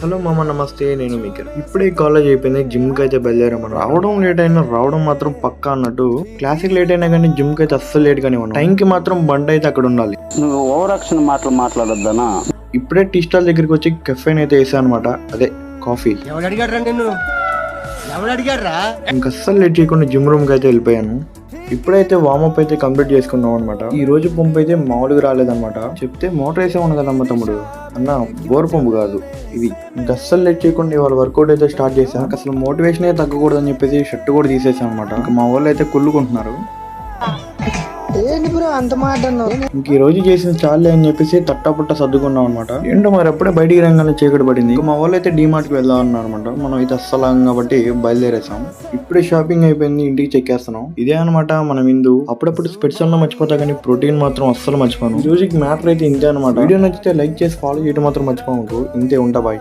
Hello మామ, నమస్తే. నేను మీకు ఇప్పుడే కాలేజ్ అయిపోయింది. జిమ్ కి అయితే బయలుదేరామని. రావడం లేట్ అయినా రావడం మాత్రం పక్కా అన్నట్టు. క్లాసిక్ లేట్ అయినా కానీ జిమ్ కి అయితే అస్సలు లేట్ గానే ఉన్నాం. టైం కి మాత్రం బండి అయితే అక్కడ ఉండాలి. నువ్వు ఓవర్ యాక్షన్ మాటలు మాట్లాడొద్దనా. ఇప్పుడే టీ స్టాల్ దగ్గరికి వచ్చి కెఫెన్ అయితే వేసా అనమాట. అదే కాఫీ. ఇంకా అస్సలు లేట్ చేయకుండా జిమ్ రూమ్ కి అయితే వెళ్ళిపోయాను. ఇప్పుడైతే వార్మప్ అయితే కంప్లీట్ చేసుకున్నాం అనమాట. ఈ రోజు పంపు అయితే మామూలుగా రాలేదన్నమాట. చెప్తే మోటార్ వేసే ఉంది కదమ్మ తమ్ముడు అన్న, బోర్ పంపు కాదు ఇది. ఇంకా అస్సలు లేట్ చేయకుండా ఇవాళ వర్కౌట్ అయితే స్టార్ట్ చేశాను. అసలు మోటివేషన్ అయితే తగ్గకూడదు అని చెప్పేసి షర్ట్ కూడా తీసేసాను అనమాట. ఇంకా మా వాళ్ళు అయితే కుళ్ళుకుంటున్నారు. ఇంక ఈ రోజు చేసిన చాలే అని చెప్పేసి తట్టపుట్ట సర్దుకున్నాం అనమాట. ఏంటో మరి అప్పుడే బయటికి రంగానే చీకటి పడింది. మా వాళ్ళు అయితే డిమార్ట్ కి వెళ్దాం అన్నారు అనమాట. మనం అయితే అస్సలం కాబట్టి బయలుదేరేసాం. ఇప్పుడే షాపింగ్ అయిపోయింది, ఇంటికి చెక్కేస్తున్నాం. ఇదే అనమాట మనం ఇందు. అప్పుడప్పుడు స్పెట్స్ అన్న మర్చిపోతా కానీ ప్రోటీన్ మాత్రం అస్సలు మర్చిపోను. మ్యూజిక్ మ్యాటర్ అయితే ఇంతే అనమాట. వీడియో నచ్చితే లైక్ చేసి ఫాలో చేయడం మాత్రం మర్చిపోవద్దు. ఇంతే, ఉంటా, బాయ్.